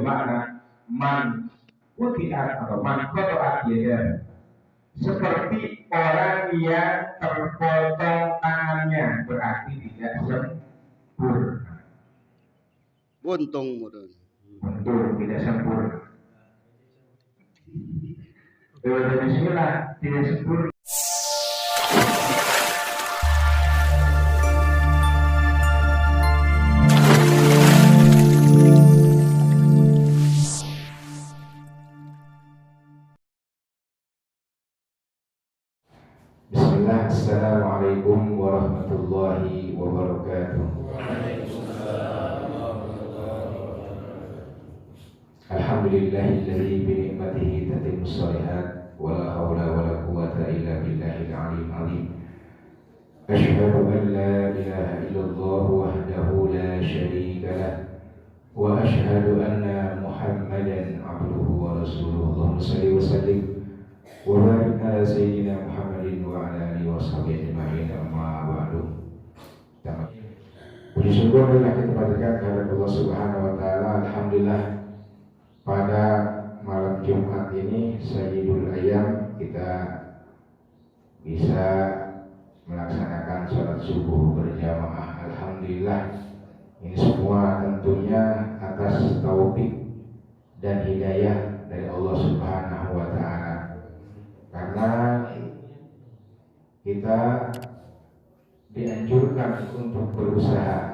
bermakna man kutiat atau man kotoat ya, seperti orang yang terpotong tangannya, berarti tidak sempurna. Buntung mudun. Buntung, tidak sempurna. Bismillah, tidak sempurna. Bismillah, assalamualaikum warahmatullahi wabarakatuh. Alhamdulillahilladzi bi ni'matihi tatimmu shalihat wa la haula wa la quwwata illa billahil aliyyil azim. Asyhadu an la ilaha illallah wahdahu la syarika lah wa asyhadu anna Muhammadan abduhu wa rasuluhu. Allahumma shalli wa sallim wa barik ala sayyidina Muhammadin wa ala alihi washabihi ajma'in, amma ba'du. Puji syukur dan kita panjatkan kepada Allah Subhanahu wa taala. Alhamdulillah, pada malam Jumat ini Sayyidul Ayyam kita bisa melaksanakan sholat subuh berjamaah. Alhamdulillah, ini semua tentunya atas taufik dan hidayah dari Allah Subhanahu wa taala. Karena kita dianjurkan untuk berusaha,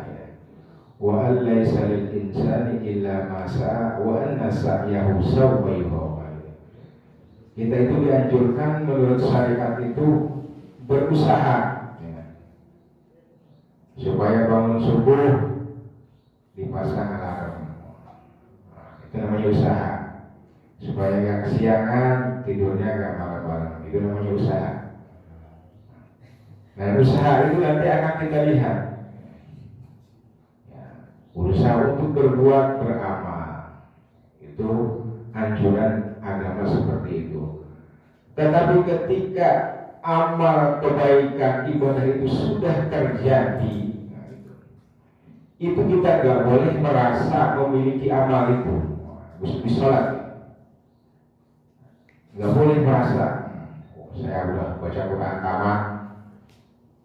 wa allaisa lil insani illa ma sa'a wa anna sa'yahu sawfa yura. Kita itu dianjurkan menurut syariat itu berusaha, supaya bangun subuh dipasang alarm. Itu namanya usaha. Supaya nggak kesiangan, tidurnya nggak malam-malam. Itu namanya usaha. Nah, usaha itu nanti akan kita lihat. Berusaha untuk berbuat beramal, itu anjuran agama seperti itu. Tetapi ketika amal kebaikan ibadah itu sudah terjadi, itu kita nggak boleh merasa memiliki amal itu. Di sholat nggak boleh merasa, saya udah baca Quran tamat,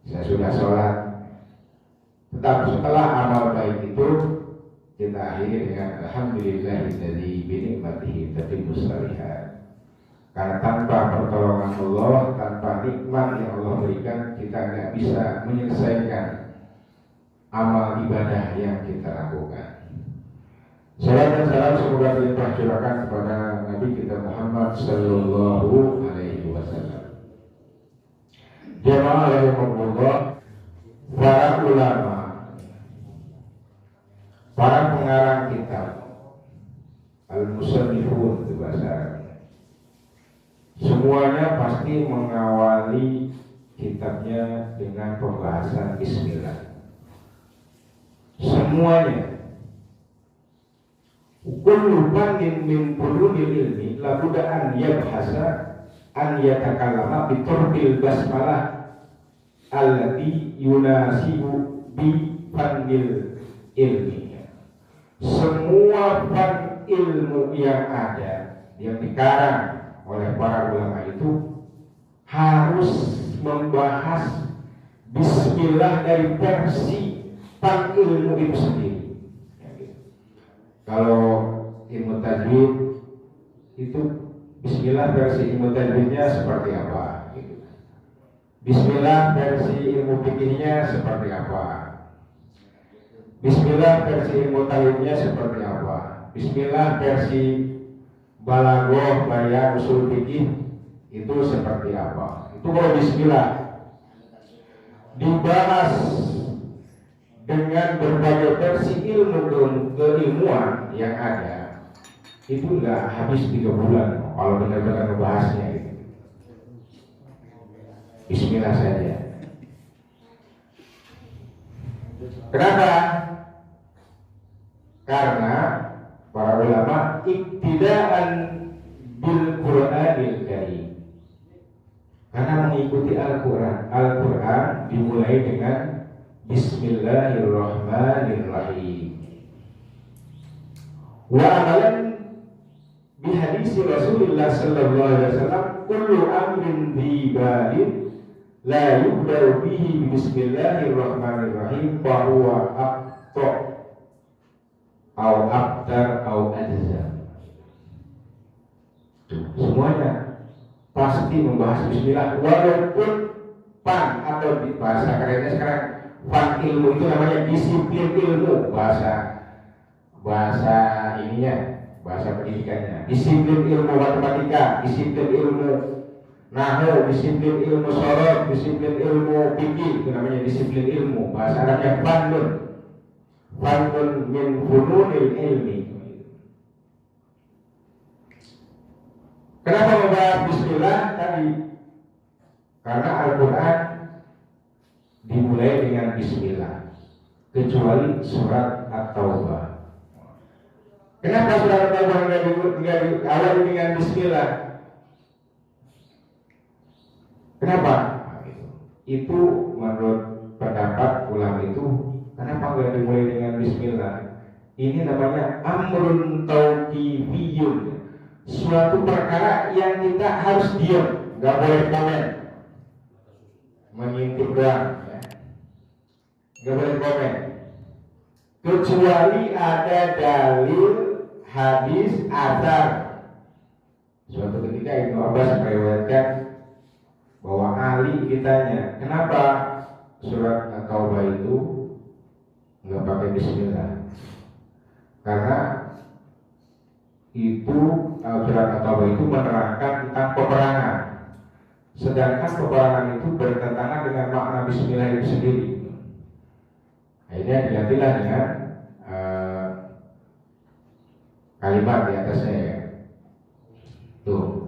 saya sudah sholat. Tetapi setelah amal baik itu kita akhiri dengan alhamdulillahilladzi bi ni'matihi tatimmu shalihat. Karena tanpa pertolongan Allah, tanpa nikmat yang Allah berikan, kita nggak bisa menyelesaikan amal ibadah yang kita lakukan. Salam dan salam semoga berlimpah curahkan kepada Nabi kita Muhammad sallallahu alaihi wasallam. Jamaah rahimakumullah, para ulama, para pengarang kitab, al-musannifun itu bahasa Arabnya, semuanya pasti mengawali kitabnya dengan pembahasan bismillah. Semuanya. Kullu fannin min fununil ilmi la budda an yabhasa an yatakallama bi turbil basmalah allati yunasibu bi fannil ilmi. Semua fan ilmu yang ada, yang dikarang oleh para ulama itu harus membahas bismillah dari versi fan ilmu itu sendiri. Kalau ilmu tajwid itu bismillah versi ilmu tajwidnya seperti apa? Bismillah versi ilmu fikihnya seperti apa? Bismillah versi ilmu tauhidnya seperti apa? Bismillah versi balaghah, bayan, usul fikih itu seperti apa? Itu kalau bismillah dibahas dengan berbagai versi ilmu keilmuan yang ada, itu nggak habis 3 bulan kalau benar-benar membahasnya gitu. Bismillah saja. Kenapa? Karena para ulama iktidaan bil Qur'anil Karim. Karena mengikuti Al-Quran. Al-Quran dimulai dengan Bismillahirrahmanirrahim. Wa amalan bihadisi Rasulullah sallallahu alaihi wasallam kullu amrin dhibalin la yubda'u bihi bismillahirrahmanirrahim fa huwa aqta au abtar au adza. Semuanya pasti membahas bismillah, walaupun fan atau di bahasa kerennya sekarang fan ilmu itu namanya disiplin ilmu, bahasa ininya, bahasa pendidikannya, disiplin ilmu matematika, disiplin ilmu nahwu, disiplin ilmu shoroh, disiplin ilmu fikih, itu namanya disiplin ilmu. Bahasa Arabnya fanun min fununil ilmi. Kenapa membahas bismillah tadi? Karena Al-Quran dimulai dengan bismillah, kecuali surat At-Taubah. Kenapa surat At-Taubah nggak diawali dengan bismillah? Kenapa? Itu menurut pendapat ulama itu, kenapa nggak dimulai dengan bismillah? Ini namanya amrun tauqifiyyun, suatu perkara yang kita harus diam, nggak boleh komen, mengintip doang, ya. Nggak boleh komen, kecuali ada dalil hadis atsar. Suatu ketika Ibnu Abbas meriwayatkan bahwa Ali ditanya, kenapa surat At-Taubah itu nggak pakai bismillah? Karena itu surat At-Taubah itu menerangkan tentang peperangan, sedangkan peperangan itu bertentangan dengan makna bismillah itu sendiri. Akhirnya digantilah dengan kalimat di atasnya, ya. Tuh.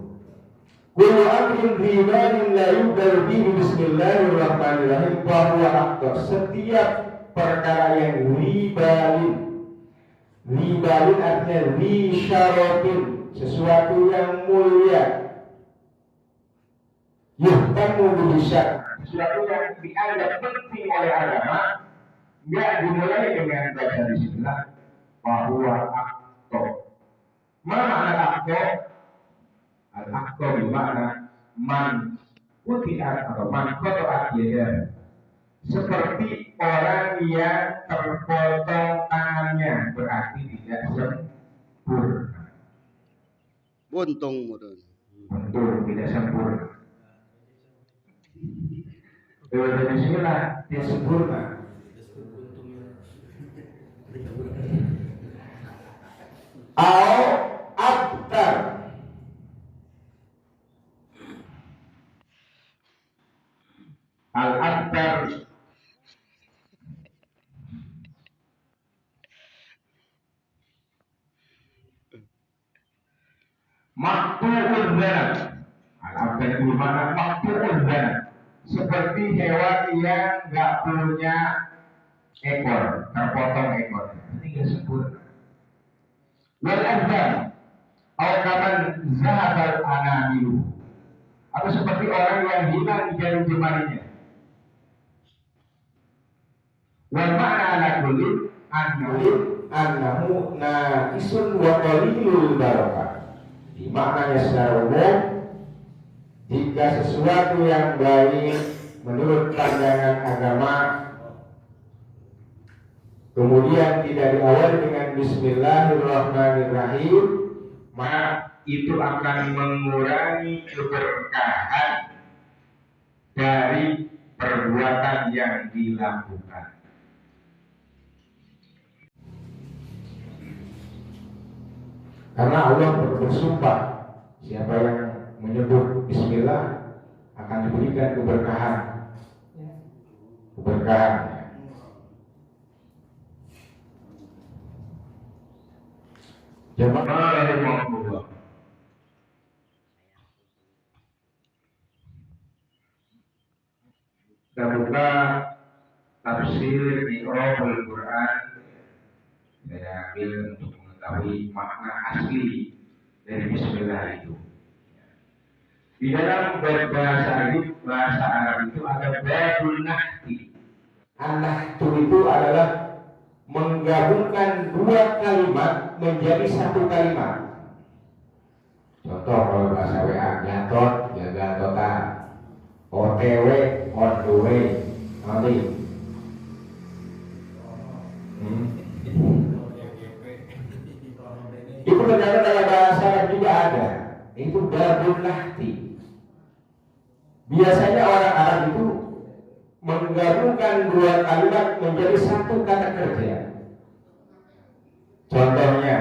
Kullu amrin dhibalin la yubda'u bihi bismillahirrahmanirrahim fa huwa aqta. Setiap perkara yang dhibalin artinya dhi syarafin, sesuatu yang mulia. Yuhtamu bihi syar, sesuatu yang dianggap penting oleh agama, enggak dimulai dengan baca bismillah, fa huwa aqta. Mana makna aqta? Al-aqta bermakna man quti'at atau man qata'at yadah, seperti orang yang terpotong tangannya, berarti tidak sempurna. Buntung meren. Betul, tidak sempurna. Baca bismillah tidak sempurna. Au abtar, al-abtar maqtu'ul dzanab. Al-abtar itu bermakna maqtu'ul dzanab, seperti hewan yang nggak punya ekor, terpotong ekornya, tidak sempurna. Wal azam au kaman zahabal anamilu, atau seperti orang yang hilang jari jemarinya. Wal makna ala kulli annahu naqisun wa qalilul barakah. Di maknanya secara umum, jika sesuatu yang baik menurut pandangan agama kemudian tidak diawali dengan bismillahirrahmanirrahim, maka itu akan mengurangi keberkahan dari perbuatan yang dilakukan. Karena Allah bersumpah, siapa yang menyebut bismillah akan diberikan keberkahan. Keberkahan. Jemaah rahimahullah. Kita buka tafsir Mi'rajul Quran. Saya ambil untuk mengetahui makna asli dari bismillah itu. Di dalam bahasa Arab itu ada babul nahti. An-nahtu itu adalah menggabungkan dua kalimat menjadi satu kalimat. Contoh kalau bahasa WA, gatot, ya gatotan, OTW, on the way, nanti. Itu ternyata dalam bahasa Arab juga ada. Itu babun lahti. Biasanya orang Arab itu menggabungkan dua kalimat menjadi satu kata kerja. Contohnya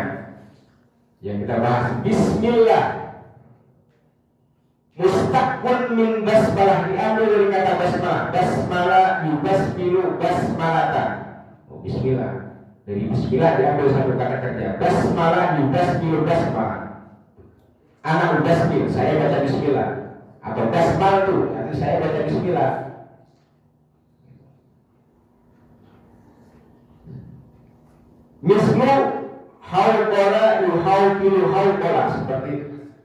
yang kita bahas, Bismillah, mustaqbal min basmalah, diambil dari kata basmalah. Basmalah yubasmilu basmalatan. Oh, Bismillah, dari Bismillah diambil satu kata kerja. Basmalah yubasmilu basmalah. Anak ubasmil, saya baca Bismillah. Atau basmal tu, nanti saya baca Bismillah. Mislu hauqala yuhauqilu hauqala, seperti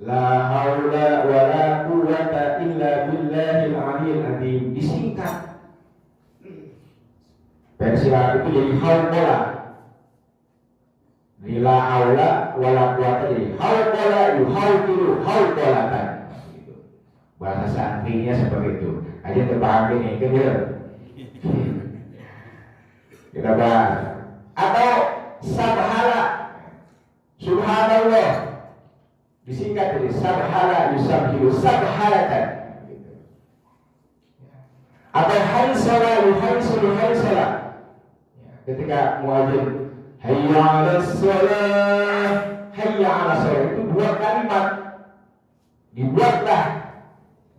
la haula wa la quwwata illa billahil aliyil azim, disingkat. Versi Arab itu jadi hauqala. La haula wa la quwwata, jadi hauqala yuhauqilu hauqalatan. Bahasa santrinya seperti itu. Aja terpaham ini, kan ya? Kita bahas. Atau sabhala, subhanallah, disingkat dari sabhala yusabhilu sabhalatan. Atau hansala yuhansilu hansala, ketika muadzin hayya 'alas shalah, hayya 'alas shalah, itu dua kalimat dibuatlah,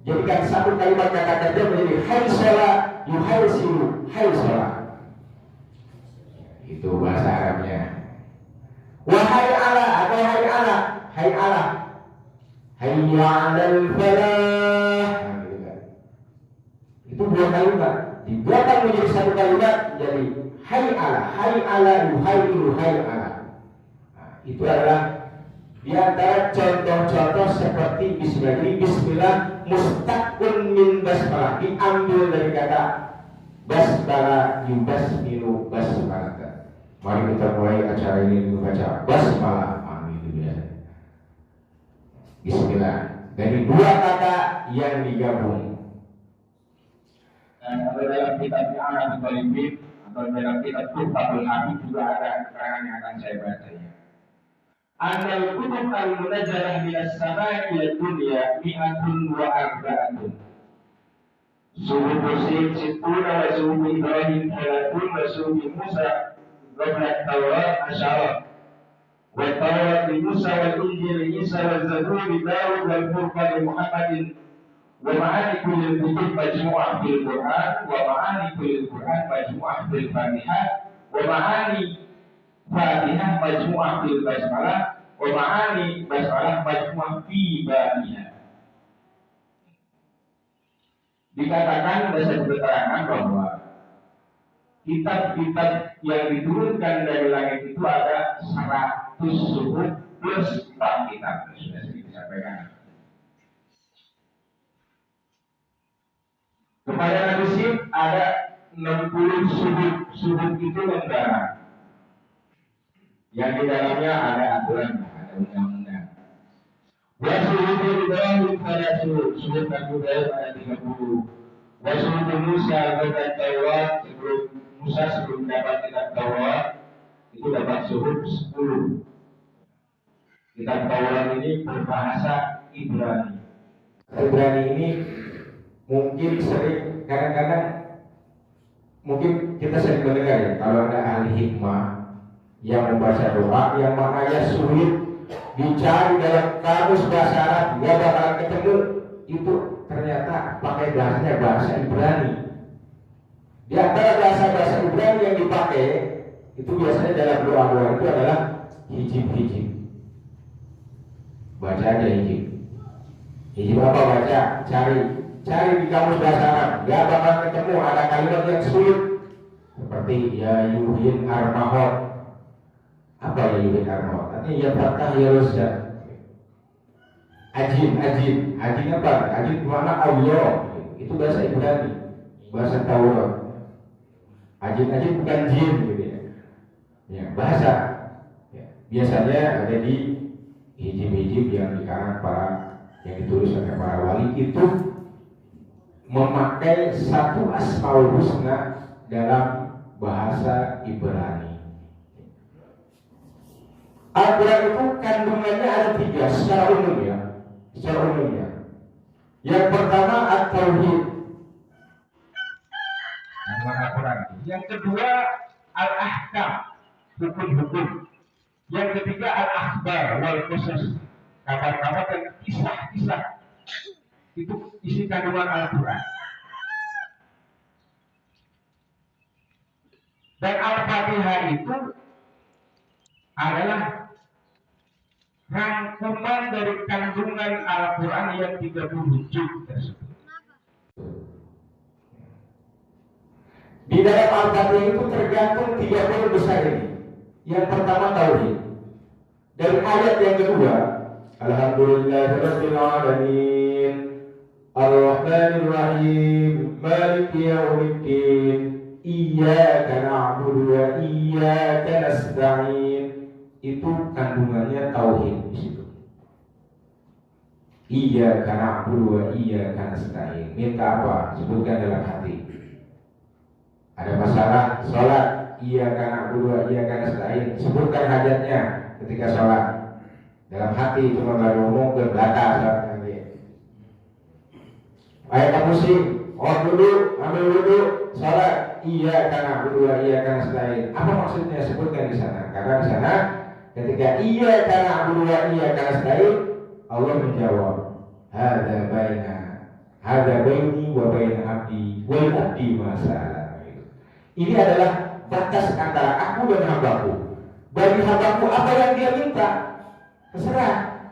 jadikan satu kalimat kata kerja menjadi hansala yuhansilu hansala. Itu bahasa Arabnya. Wahai ala, atau hai ala, hai ala, hayya 'alal falah. Itu dua kalimat dibuatkan menjadi satu kalimat, jadi hai ala yuhailu hai ala. Nah, itu adalah di antara contoh-contoh seperti Bismillah. Jadi Bismillah mustaqbal min basmalah, diambil dari kata basmalah yubasmilu basmalah. Mari kita mulai acara ini dengan baca basmalah. Amin, itu biasa. Bismillah. Dari dua kata yang digabung. Dan kalau dalam kitab Al Talibin atau dalam kitab Tuhfatul Habib juga ada keterangan yang akan saya baca ya. Anal kutub al-munazzalah minas samai ila dunya mi'atun wa arba'atun. Suhuf Musa situna wa suhuf Ibrahim salatun wa suhuf Musa قبل التوراة عشرات، والتوراة لموسى والإنجيل لعيسى والزبور لداود والفرقان لمحمد، ومعاني كل الكتب مجموعة في القرآن، ومعاني كل القرآن مجموعة في الفاتحة، ومعاني فاتحة مجموعة في البسملة، ومعاني بسملة مجموعة في بابها. Dikatakan ada satu keterangan bahwa kitab-kitab yang diturunkan dari langit itu ada 100 suhuf plus 4 kitab. Sudah sering disampaikan. Kepada Nabi Syed ada 60 suhuf. Suhuf itu lembaran yang di dalamnya ada aturan, ada undang-undang. Wasuhuf Ibrahim pada suhuf Nabi Ibrahim ada 30. Wasuhuf Musa dan Taurat Musa sebelum dapat kitab Taurat itu dapat suhuf 10. Kitab Taurat ini berbahasa Ibrani. Ibrani ini mungkin sering, kadang-kadang mungkin kita sering mendengar ya, kalau ada ahli hikmah yang membaca doa yang maknanya sulit dicari dalam kamus bahasa Arab nggak bakalan ketemu, itu ternyata pakai bahasanya bahasa Ibrani. Di antara bahasa-bahasa Ibrani yang dipakai itu biasanya dalam doa-doa itu adalah hijib-hijib. Baca aja hijib. Hijib apa baca? Cari di kamus bahasa Arab. Gak bakal ketemu ada kalimat yang sulit seperti ya yuhin armahot. Apa ya yuhin armahot? Artinya ya fathah ya rozak. Ajin apa? Ajin mana Allah? Itu bahasa Ibrani, bahasa Taurat. Ajin bukan jin gitu ya. Ya, bahasa. Ya, biasanya ada di hijib-hijib yang di kalangan para yang ditulis oleh para wali itu memakai satu asmaul husna dalam bahasa Ibrani. Al-Quran itu kandungannya ada 3 secara umum ya. Secara umum ya. Yang pertama at-tauhid. Kandungan Al-Quran. Yang kedua al-ahkam, hukum-hukum. Yang ketiga al-akhbar wal qisas, kabar-kabar dan kisah-kisah. Itu isi kandungan Al-Quran. Dan Al-Fatihah itu adalah rangkuman dari kandungan Al-Quran yang 30 juz tersebut. Di dalam Al-Fatihah itu tergantung 30 besar ini. Yang pertama tauhid. Dari ayat yang kedua, Alhamdulillahirabbil alamin, Ar-Rahmanir Rahim, Maliki Yaumiddin, Iyyaka na'budu wa iyyaka nasta'in. Itu kandungannya tauhid di situ. Iyyaka na'budu wa iyyaka nasta'in. Minta apa? Sebutkan dalam hati. Ada masalah sholat, iyyaka na'budu wa iyyaka nasta'in. Sebutkan hajatnya ketika sholat. Dalam hati cuma nggak ngomong ke belakang sholat nanti. Ayat pusing, dulu, ambil wudhu, sholat, iyyaka na'budu wa iyyaka nasta'in. Apa maksudnya? Sebutkan di sana. Karena di sana ketika iyyaka na'budu wa iyyaka nasta'in, Allah menjawab, hadza baini wa baina abdi wal abdi ma sa'ala. Ini adalah batas antara aku dan hambaku. Bagi hambaku apa yang dia minta, terserah,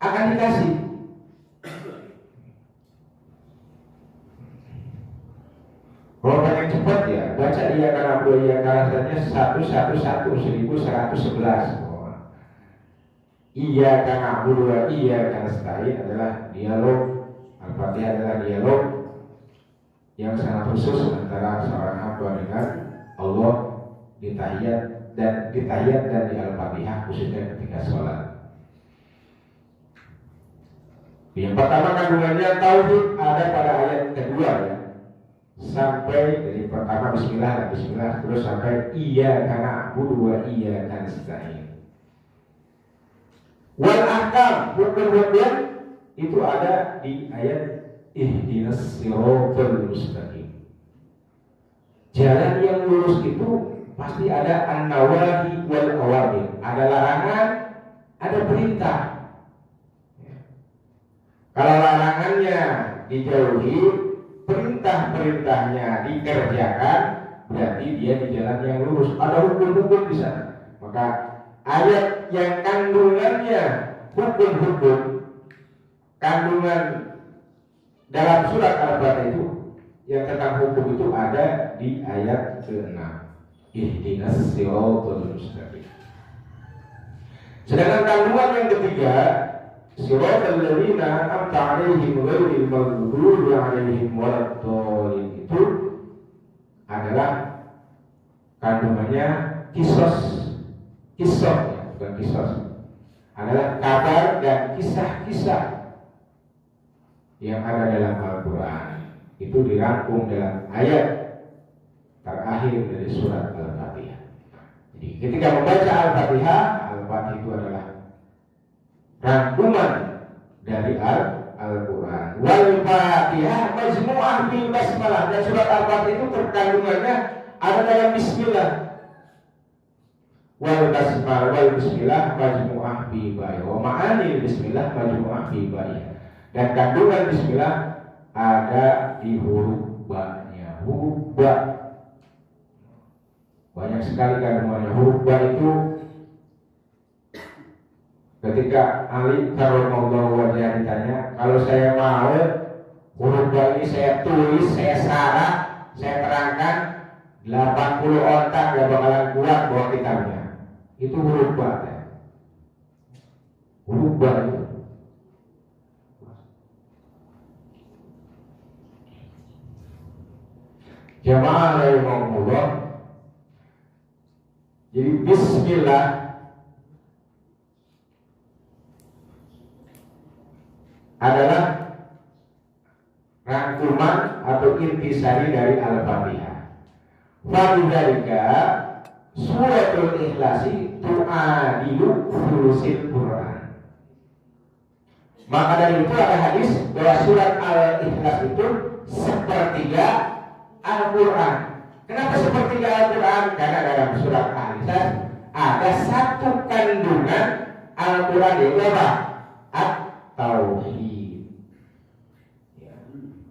akan dikasih. Kalau pengen cepat ya, baca iya karena abdu iya karena 1111. Iya karena abdu iya karena nasta'in adalah dialog. Al-Fatihah adalah dialog yang sangat khusus antara seorang hamba dengan Allah di tahiyat dan di Al-Fatihah, khususnya ketika sholat. Yang pertama kandungannya tauhid ada pada ayat kedua ya. Sampai dari pertama bismillah terus sampai iyyaka na'budu wa iyyaka nasta'in. Wal ahkam, hukum-hukum itu ada di ayat ihdinas siratal mustaqim. Jalan yang lurus itu pasti ada an-nawahi wal awamir. Ada larangan, ada perintah. Kalau larangannya dijauhi, perintah-perintahnya dikerjakan, berarti dia di jalan yang lurus. Ada hukum-hukum di sana. Maka ayat yang kandungannya hukum-hukum, kandungan dalam surat Al-Fatihah itu yang tentang hukum itu ada di ayat ke-6. Ihdinas siratal mustaqim. Sedangkan kandungan yang ketiga, siratal ladzina an'amta 'alaihim ghairil maghdubi 'alaihim waladdallin, itu adalah kandungannya kisos ya, bukan kisos, adalah kabar dan kisah-kisah yang ada dalam Al-Quran. Itu dirangkum dalam ayat terakhir dari surat Al-Fatihah. Jadi ketika membaca Al-Fatihah itu adalah rangkuman dari Al-Quran. Wal-Fatihah majmu'ah bil basmalah, dan surat Al-Fatihah itu terkandungannya ada dalam bismillah. Wal basmalah wal bismillah majmu'ah bi ba'i wa ma'ani bismillah majmu'ah bi ba'i. Dan kandungan bismillah ada di huruf ba-nya. Huruf ba banyak sekali kandungannya. Huruf ba itu ketika Ali karramallahu wajhah ditanya, kalau saya mau huruf ba ini saya tulis, saya sarah, saya terangkan, 80 otak gak bakalan kuat bawa kitabnya. Itu huruf ba ya. Huruf ba itu jamaah rahimahumullah. Jadi Bismillah adalah rangkuman atau intisari dari Al-Fatihah. Fadzalika suratul Ikhlasi tu'adilu thulusil Quran. Maka dari itu ada hadis bahwa surat Al-Ikhlas itu sepertiga Al-Quran. Kenapa sepertiga Al-Quran? Karena dalam surat Al-Ikhlas ada satu kandungan Al-Quran yaitu apa? At-Tauhid. Ya.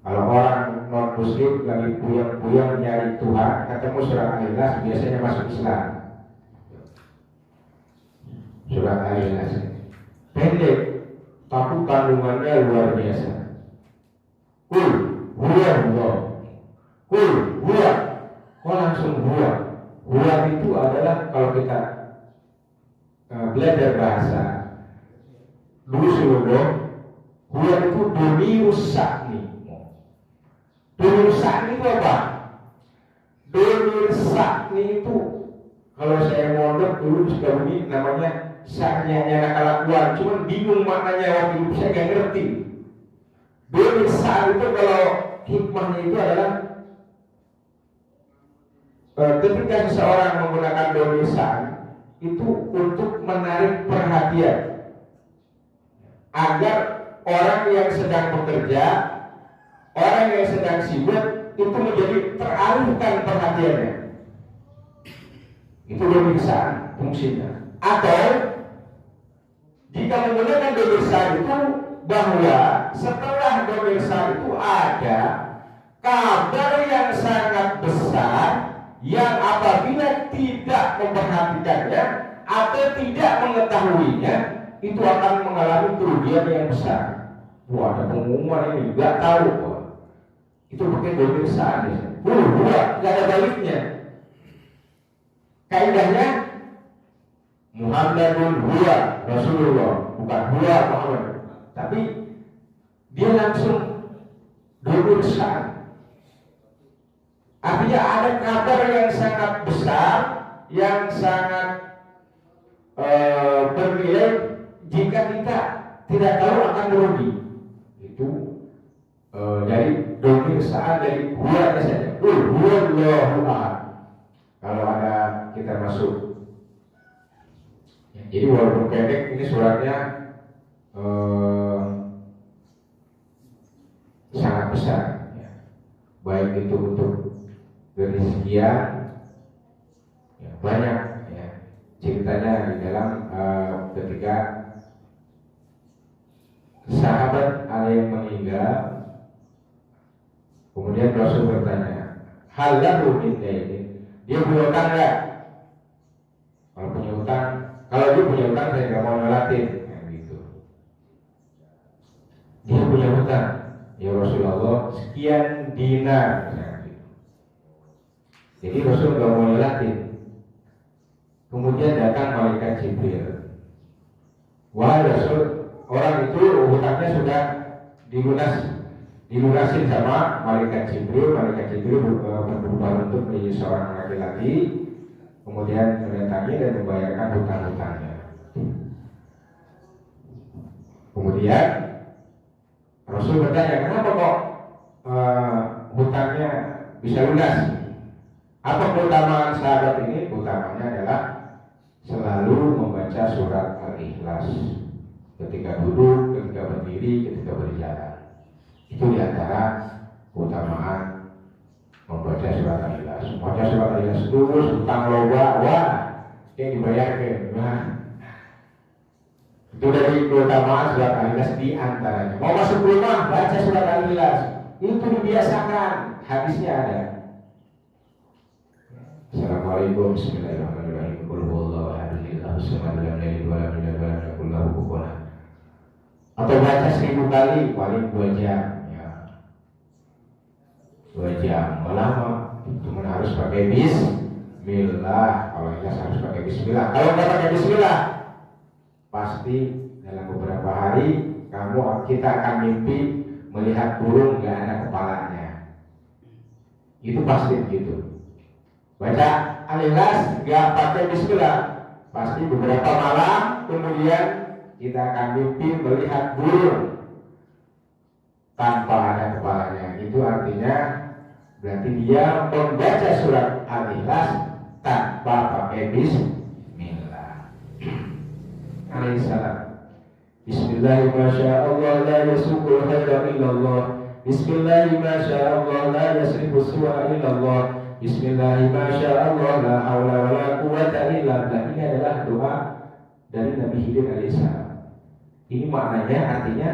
Kalau orang non muslim lagi puyeng-puyeng nyari Tuhan, ketemu surat Al-Ikhlas biasanya masuk Islam. Surat Al-Ikhlas pendek, tapi kandungannya luar biasa. Kul huwa Allah. Kul huwa. Kok langsung huwa? Huwa itu adalah kalau kita belajar bahasa dulu sebelum huwa itu domirus sakni. Domirus sakni itu apa? Domirus sakni itu kalau saya mondok dulu sudah bunyi namanya saknya nakalakuan, cuman bingung maknanya waktu itu saya nggak ngerti. Domirus sakni itu kalau hikmahnya itu adalah ketika seseorang menggunakan domirus sakni itu untuk menarik perhatian agar orang yang sedang bekerja, orang yang sedang sibuk itu menjadi teralihkan perhatiannya. Itu domirsa fungsinya. Atau jika menggunakan domirsa itu bahwa setelah domirsa itu ada kabar yang sangat besar yang apabila tidak memperhatikannya atau tidak mengetahuinya itu akan mengalami kerugian yang besar. Wah, ada pengumuman ini, nggak tahu kok. Itu pakai domirsa aja. Nggak ada baliknya. Kaidahnya Muhammadun huwa Rasulullah, bukan huwa Muhammad. Tapi dia langsung domirsa. Artinya ada kabar yang sangat besar, yang sangat bernilai jika kita tidak tahu akan merugi. Itu dari domirsaan dari huwa saja. Huwallahu ahad. Kalau ada kita masuk. Jadi walaupun pendek ini suratnya sangat besar. Ya. Baik itu untuk dari sekian ya, banyak ya, ceritanya di dalam ketika sahabat ada yang meninggal, kemudian Rasul bertanya, hal lahu min dainin, dia punya utang nggak? Kalau punya utang, kalau dia punya utang saya nggak mau ngelatin, ya, gitu. Dia punya utang, ya Rasulullah sekian dinar. Jadi Rasul nggak mau nyelatin. Kemudian datang malaikat Jibril. Wah Rasul, orang itu hutangnya sudah dilunasin sama malaikat Jibril. Malaikat Jibril berubah bentuk menjadi seorang laki-laki, kemudian mendatangi dan membayarkan hutang-hutangnya. Kemudian Rasul bertanya, kenapa kok hutangnya bisa lunas? Apa keutamaan sahabat ini? Utamanya adalah selalu membaca surat Al-Ikhlas ketika duduk, ketika berdiri, ketika berjalan. Itu diantara keutamaan membaca surat Al-Ikhlas. Membaca surat Al-Ikhlas terus, hutang loba, wah, yang dibayarkan. Nah, itu dari keutamaan surat Al-Ikhlas diantaranya. Mau masuk rumah, baca surat Al-Ikhlas. Itu dibiasakan, hadisnya ada. Assalamualaikum bismillahirrahmanirrahim. Qul huwallahu ahad, Allahu samad, lam yalid wa lam yulad wa lam yakul lahu kufuwan ahad. Atau baca 1000 kali, paling 2 jam ya. 2 jam, lama. Cuma harus pakai bismillah. Kalau ikhlas harus pakai bismillah. Kalau nggak pakai bismillah, pasti dalam beberapa hari kita akan mimpi melihat burung nggak ada kepalanya. Itu pasti begitu. Baca Al-Ikhlas nggak pakai bismillah, pasti beberapa malam kemudian kita akan mimpi melihat burung tanpa ada kepalanya. Itu artinya berarti dia membaca surat Al-Ikhlas tanpa pakai bismillah. Alaihissalam. Bismillahirrahmanirrahim. La yasukul khaira illallah. Bismillahirrahmanirrahim. La yasrifu su'a illallah. Bismillahirrahmanirrahim. La hawla wa la quwwata illa billah. Ini adalah doa dari Nabi Khidir alaihissalam. Ini maknanya artinya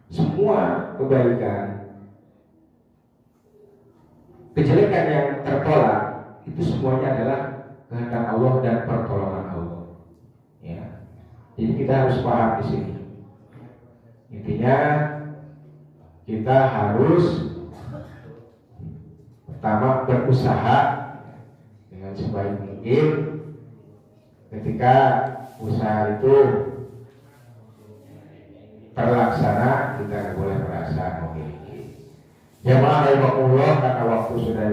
semua kebaikan, kejelekan yang tertolak itu semuanya adalah kehendak Allah dan pertolongan Allah. Ya. Jadi kita harus paham di sini. Intinya kita harus pertama berusaha dengan sebaik mungkin. Ketika usaha itu terlaksana, kita tidak boleh merasa memiliki. Jamaah rahimakumullah, karena waktu sudah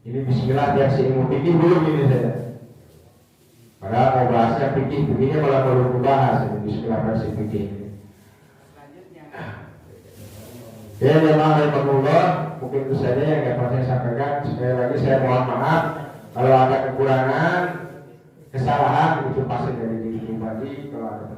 ini bismillah yang si ilmu fikih belum ini saja. Padahal mau bahasnya fikihnya malah belum dibahas ini bismillah versi fikih. Ya jamaah rahimakumullah, mungkin itu saja yang dapat saya sampaikan. Sekali lagi saya mohon maaf kalau ada kekurangan, kesalahan itu pasti dari diri pribadi. Kalau ada